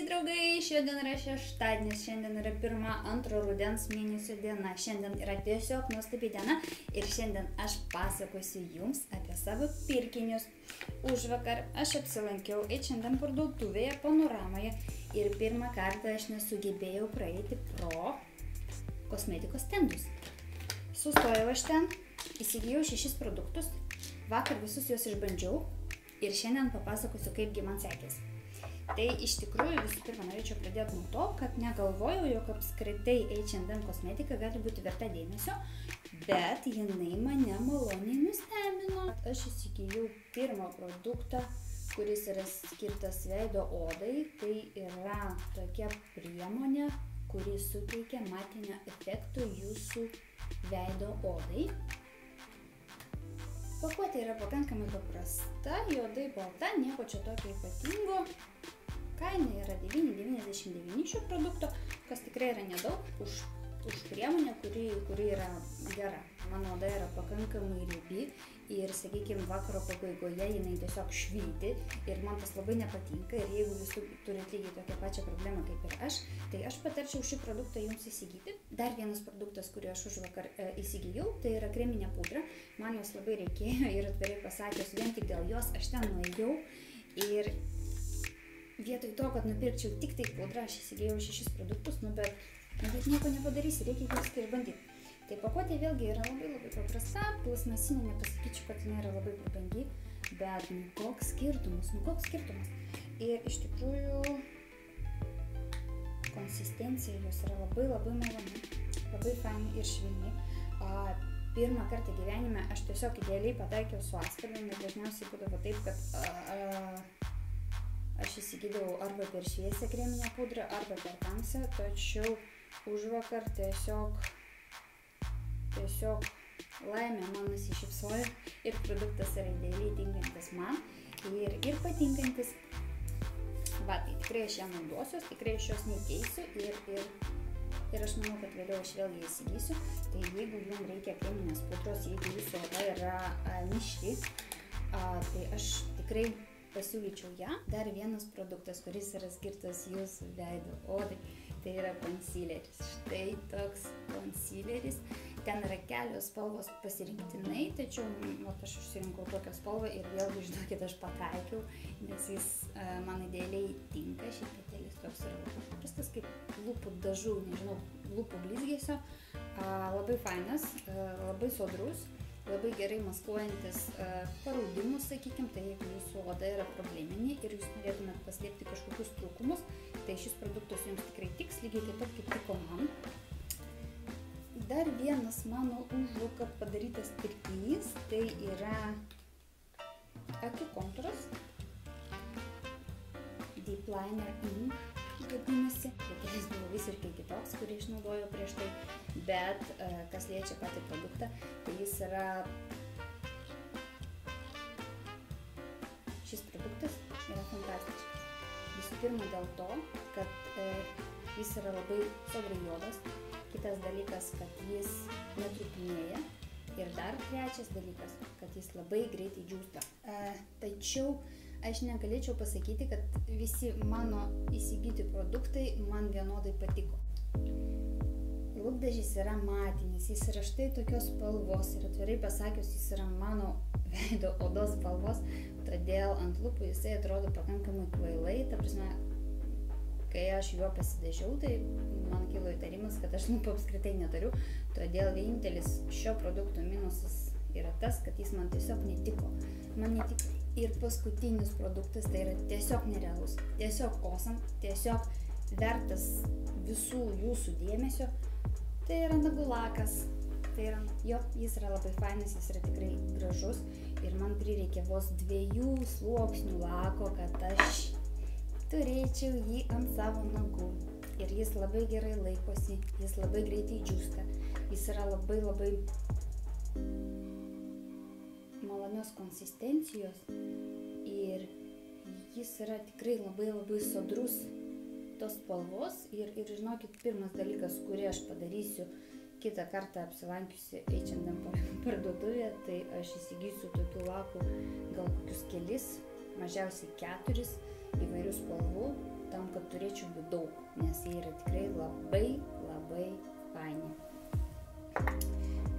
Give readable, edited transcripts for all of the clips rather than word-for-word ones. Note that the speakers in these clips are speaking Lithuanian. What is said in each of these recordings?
Sveiki draugai, šiandien yra šeštadienis, šiandien yra antro rudens mėnesio diena, šiandien yra tiesiog nuostabi diena ir šiandien aš pasakosiu jums apie savo pirkinius. Užvakar aš apsilankiau H&M parduotuvėje Panoramoje ir pirmą kartą aš nesugebėjau praeiti pro kosmetikos stendus. Sustojau aš ten, įsigijau 6 produktus, vakar visus juos išbandžiau ir šiandien papasakosiu, kaipgi man sekėsi. Tai iš tikrųjų visų pirma norėčiau pradėti nuo to, kad negalvojau, jog apskritai H&M kosmetika gali būti verta dėmesio, bet jinai mane maloniai nustebino. Aš įsigijau pirmą produktą, kuris yra skirtas veido odai. Tai yra tokia priemonė, kuri suteikia matinio efekto jūsų veido odai. Pakuotė yra pakankamai paprasta, juodai balta, nieko čia tokio ypatingo. Kaina yra 9,99 šio produkto, kas tikrai yra nedaug už priemonę, kuri yra gera. Mano oda yra pakankamai riebi ir, sakykime, vakaro pabaigoje jinai tiesiog švyti ir man tas labai nepatinka. Ir jeigu jūs turite lygiai tokią pačią problemą kaip ir aš, tai aš patarčiau šį produktą jums įsigyti. Dar vienas produktas, kurį aš užvakar įsigijau, tai yra kreminė pudra. Man jos labai reikėjo ir atvirai pasakius, vien tik dėl jos aš ten nuėjau ir vietoj to, kad nupirkčiau tik tai pudrą, aš įsigijau 6 produktus, bet nieko nepadarysi, reikia juos išbandyti. Tai pakuotė vėlgi yra labai paprasta, plasmasinė, nepasakyčiau, kad jinai yra labai prabangi, bet koks skirtumas. Ir iš tikrųjų konsistencija jos yra labai maloni, labai fainai ir švelni. Pirmą kartą gyvenime aš tiesiog idealiai pataikiau su atspalviu, nes dažniausiai būdavo taip, kad aš įsigydavau arba per šviesią kreminę pudrą, arba per tamsią, tačiau užvakar tiesiog laimė man nusišypsojo ir produktas yra idealiai tinkantis man ir patinkantis. Tai tikrai aš ją naudosiuos, tikrai aš jos nekeisiu ir aš manau, kad vėliau aš vėlgi įsigysiu. Tai jeigu jums reikia kreminės pudros, jeigu jūsų oda yra mišri, tai aš tikrai pasiūlyčiau ją. Dar vienas produktas, kuris yra skirtas jūsų veido odai, tai yra concealeris. Štai toks concealeris. Ten yra kelios spalvos pasirinktinai, tačiau aš išsirinkau tokią spalvą ir vėlgi, žinokit, aš pataikiau, nes jis man idealiai tinka. Šiaip petėlis toks yra labai paprastas, kaip lūpų dažų, nežinau, lūpų blizgėsio. Labai fainas, labai sodrus, labai gerai maskuojantis paraudimus, sakykime, tai jeigu jūsų oda yra probleminė ir jūs norėtumėt paslėpti kažkokius trūkumus, tai šis produktas jums tikrai tiks, lygiai taip pat kaip tiko man. Dar vienas mano užvakar padarytas pirkinys, tai yra akių kontūras, Deep Liner Ink vadinasi. Petėlis buvo visiškai kitoks, kurį išnaudojau prieš tai, bet kas liečia patį produktą, tai jis yra... Šis produktas yra fantastiškas. Visų pirma dėl to, kad jis yra labai sodriai juodas. Kitas dalykas, kad jis netrūkinėja. Ir dar trečias dalykas, kad jis labai greitai džiūsta. Tačiau aš negalėčiau pasakyti, kad visi mano įsigyti produktai man vienodai patiko. Lūpdažis yra matinis, jis yra štai tokios spalvos ir atvirai pasakius, jis yra mano veido odos spalvos, todėl ant lūpų jisai atrodo pakankamai kvailai. Ta prasme, kai aš juo pasidažiau, tai man kilo įtarimas, kad aš lūpų apskritai neturiu, todėl vienintelis šio produkto minusas yra tas, kad jis man tiesiog netiko. Man netiko. Ir paskutinis produktas tai yra tiesiog nerealus, tiesiog awesome, tiesiog vertas visų jūsų dėmesio. Tai yra nagų lakas. Jis yra labai fainas, jis yra tikrai gražus ir man prireikė vos 2 sluoksnių lako, kad aš turėčiau jį ant savo nagų. Ir jis labai gerai laikosi, jis labai greitai džiūsta, jis yra labai malonios konsistencijos ir jis yra tikrai labai sodrus tos spalvos. Ir žinokit, pirmas dalykas, kurį aš padarysiu kitą kartą apsilankiusi H&M parduotuvėje, tai aš įsigysiu tokių lakų gal kokius kelis, mažiausiai 4 įvairių spalvų tam, kad turėčiau jų daug, nes jie yra tikrai labai, labai faini.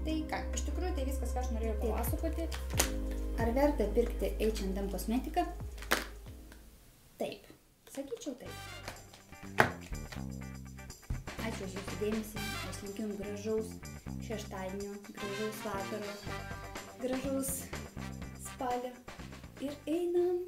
Tai ką, iš tikrųjų tai viskas, ką aš norėjau papasakoti. Ar verta pirkti H&M kosmetiką? Taip, sakyčiau taip. Ačiū už jūsų dėmesį, aš linkiu jums gražaus šeštadienio, gražaus vakaro, gražaus spalio ir einam